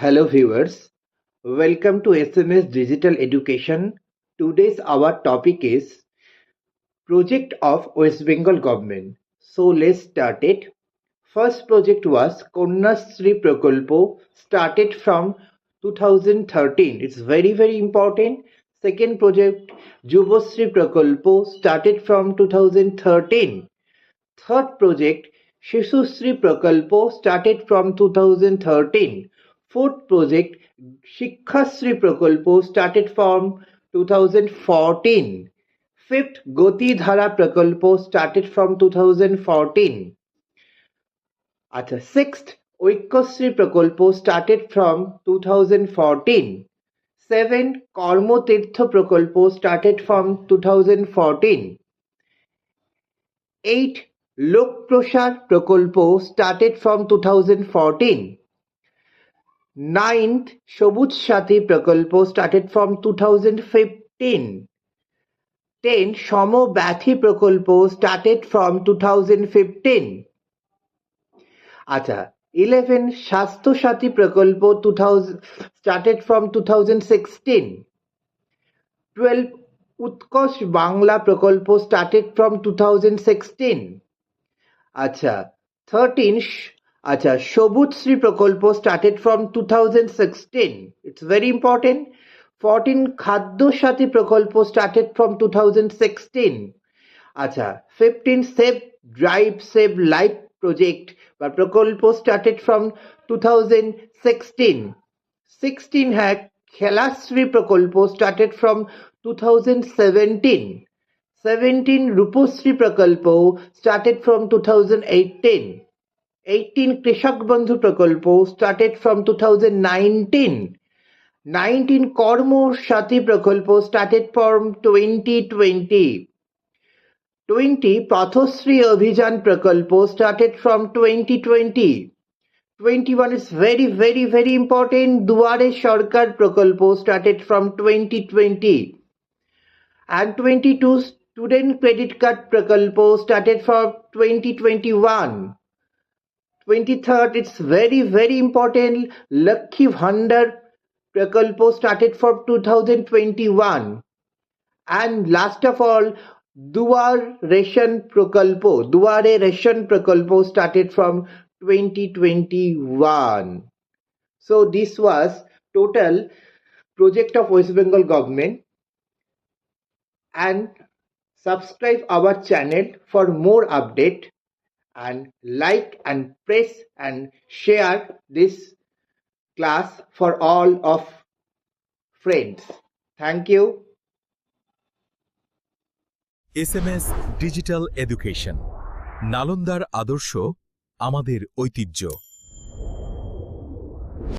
Hello viewers, welcome to SMS Digital Education. Today's our topic is Project of West Bengal Government. So let's start it. First project was Konyasri Prakalpo, started from 2013. It's very important. Second project Jubosri Prakalpo, started from 2013. Third project Shishusri Prakalpo, started from 2013. Fourth project Shikhasri Prakalpo, started from 2014. Fifth Goti Dhara Prakalpo, started from 2014. Sixth Oikosri Prakalpo, started from 2014. 7. Karmotirtha Prakalpo, started from 2014. 8. Lok Prashar Prakalpo, started from 2014. 9th Shobuj Sati Prakalpo, started from 2015. 10. Shomo Bathi Prakalpo, started from 2015. 11. Shastro Sati Prakalpo 2000, started from 2016. 12. Utkosh Bangla Prakalpo, started from 2016. 13. Shobuj Sri Prakalpo, started from 2016. It's very important. 14. Khadyo Sati Prakalpo, started from 2016. 15. Save Drive Save Life project বা প্রকল্প started from 2016. 16 খেলাশ্রী প্রকল্প started from 2017. 17 Rupashree প্রকল্প started from 2018. 18 কৃষক বন্ধু প্রকল্প started from 2019. 19 কর্ম সাথী প্রকল্প started from 2020. 20 Pathosri Abhijan Prakalpo, started from 2020. 21 is very important. Duare Sarkar Prakalpo, started from 2020. And 22 Student Credit Card Prakalpo, started from 2021. 23rd, it's very important. Lakhi Bhandar Prakalpo, started from 2021. And last of all, Duare Ration Prakalpo started from 2021. So this was total project of West Bengal government, and subscribe our channel for more update, and like and press and share this class for all of friends. Thank you. SMS digital education, নালন্দার আদর্শ, আমাদের ঐতিহ্য।